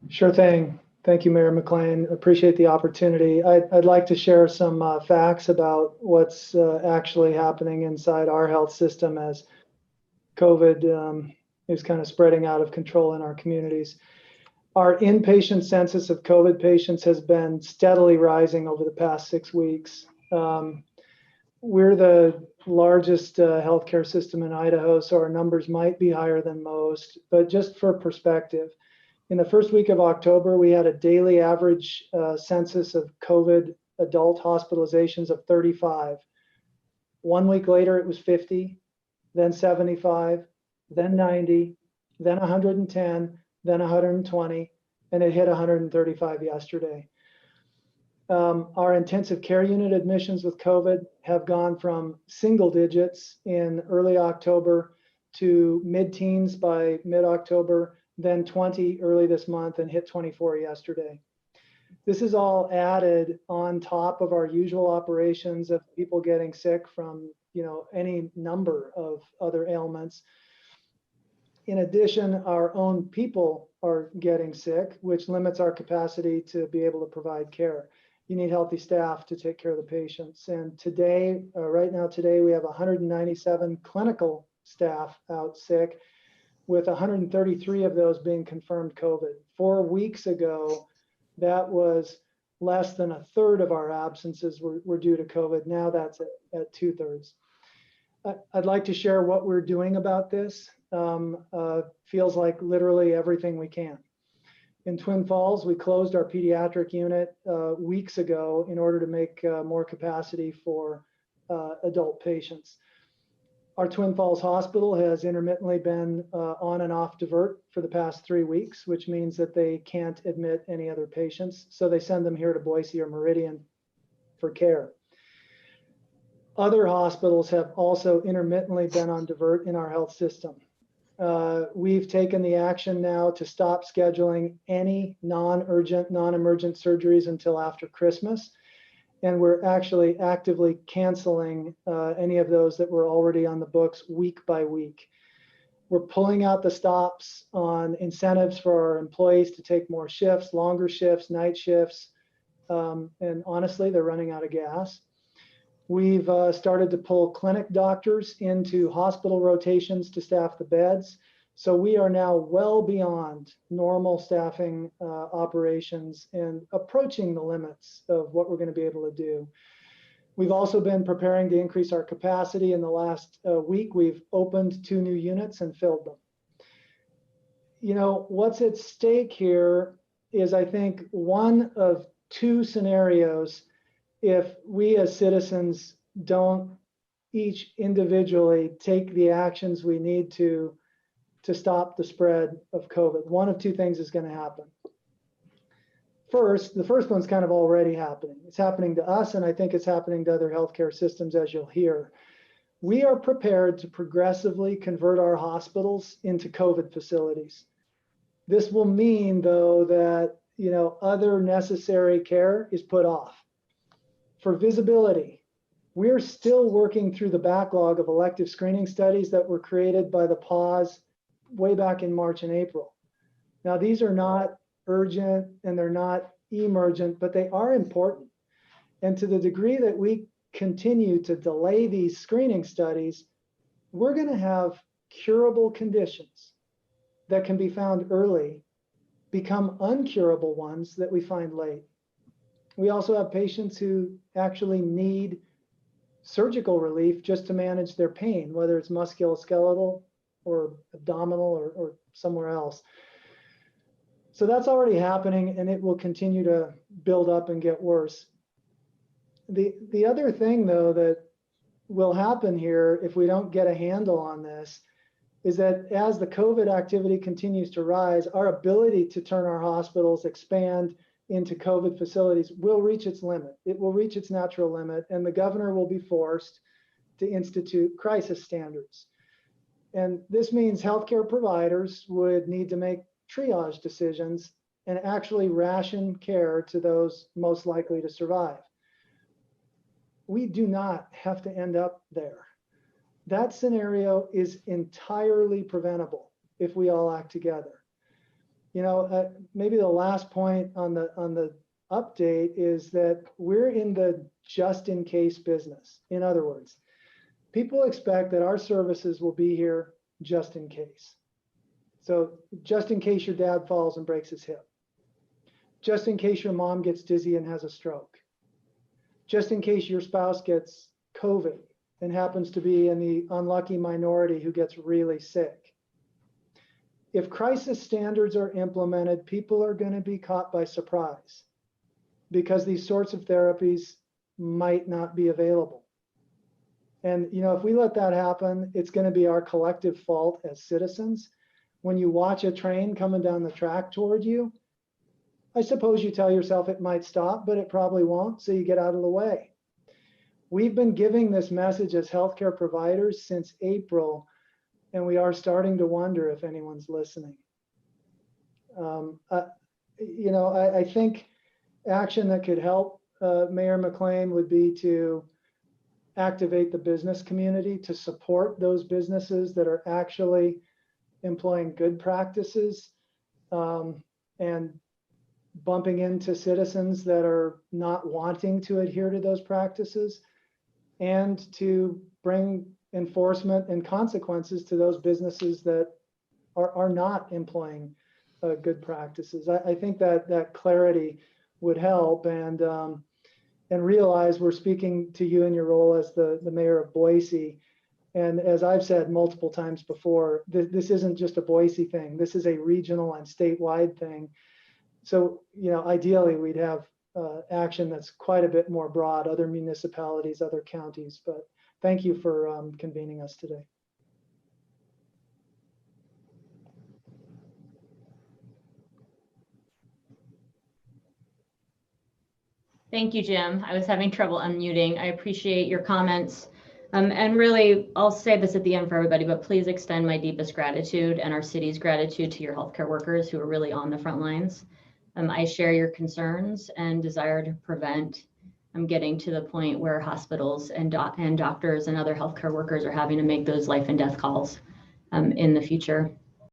Sure thing. Thank you, Mayor McLean. Appreciate the opportunity. I'd like to share some facts about what's actually happening inside our health system as COVID is kind of spreading out of control in our communities. Our inpatient census of COVID patients has been steadily rising over the past 6 weeks. We're the largest healthcare system in Idaho, so our numbers might be higher than most. But just for perspective, in the first week of October, we had a daily average census of COVID adult hospitalizations of 35. 1 week later, it was 50, then 75, then 90, then 110, then 120, and it hit 135 yesterday. Our intensive care unit admissions with COVID have gone from single digits in early October to mid-teens by mid-October, then 20 early this month, and hit 24 yesterday. This is all added on top of our usual operations of people getting sick from, any number of other ailments. In addition, our own people are getting sick, which limits our capacity to be able to provide care. You need healthy staff to take care of the patients. And today, right now, we have 197 clinical staff out sick, with 133 of those being confirmed COVID. 4 weeks ago, that was less than a third of our absences were due to COVID. Now that's at 2/3. I'd like to share what we're doing about this. Feels like literally everything we can. In Twin Falls, we closed our pediatric unit weeks ago in order to make more capacity for adult patients. Our Twin Falls Hospital has intermittently been on and off divert for the past 3 weeks, which means that they can't admit any other patients. So they send them here to Boise or Meridian for care. Other hospitals have also intermittently been on divert in our health system. We've taken the action now to stop scheduling any non-urgent, non-emergent surgeries until after Christmas. And we're actually actively canceling any of those that were already on the books week by week. We're pulling out the stops on incentives for our employees to take more shifts, longer shifts, night shifts. And honestly, they're running out of gas. We've started to pull clinic doctors into hospital rotations to staff the beds. So we are now well beyond normal staffing operations and approaching the limits of what we're going to be able to do. We've also been preparing to increase our capacity. In the last week, we've opened 2 new units and filled them. What's at stake here is, I think, one of 2 scenarios if we as citizens don't each individually take the actions we need to stop the spread of COVID. One of 2 things is going to happen. First, the first one's kind of already happening. It's happening to us, and I think it's happening to other healthcare systems, as you'll hear. We are prepared to progressively convert our hospitals into COVID facilities. This will mean, though, that other necessary care is put off. For visibility, we're still working through the backlog of elective screening studies that were created by the pause way back in March and April. Now, these are not urgent and they're not emergent, but they are important. And to the degree that we continue to delay these screening studies, we're going to have curable conditions that can be found early become uncurable ones that we find late. We also have patients who actually need surgical relief just to manage their pain, whether it's musculoskeletal or abdominal or somewhere else. So that's already happening, and it will continue to build up and get worse. The other thing, though, that will happen here if we don't get a handle on this is that as the COVID activity continues to rise, our ability to turn our hospitals, expand into COVID facilities will reach its limit. It will reach its natural limit, and the governor will be forced to institute crisis standards. And this means healthcare providers would need to make triage decisions and actually ration care to those most likely to survive. We do not have to end up there. That scenario is entirely preventable if we all act together. maybe the last point on the update is that we're in the just in case business. In other words, people expect that our services will be here just in case. So just in case your dad falls and breaks his hip, just in case your mom gets dizzy and has a stroke, just in case your spouse gets COVID and happens to be in the unlucky minority who gets really sick. If crisis standards are implemented, people are going to be caught by surprise because these sorts of therapies might not be available. And if we let that happen, it's going to be our collective fault as citizens. When you watch a train coming down the track toward you, I suppose you tell yourself it might stop, but it probably won't, so you get out of the way. We've been giving this message as healthcare providers since April, and we are starting to wonder if anyone's listening. I think action that could help Mayor McLean would be to activate the business community to support those businesses that are actually employing good practices and bumping into citizens that are not wanting to adhere to those practices, and to bring enforcement and consequences to those businesses that are not employing good practices. I think that clarity would help, and realize we're speaking to you in your role as the mayor of Boise. And as I've said multiple times before, this isn't just a Boise thing. This is a regional and statewide thing. So, ideally we'd have action that's quite a bit more broad, other municipalities, other counties. But thank you for convening us today. Thank you, Jim. I was having trouble unmuting. I appreciate your comments. And really, I'll say this at the end for everybody, but please extend my deepest gratitude and our city's gratitude to your healthcare workers who are really on the front lines. I share your concerns and desire to prevent getting to the point where hospitals and doctors and other healthcare workers are having to make those life and death calls in the future.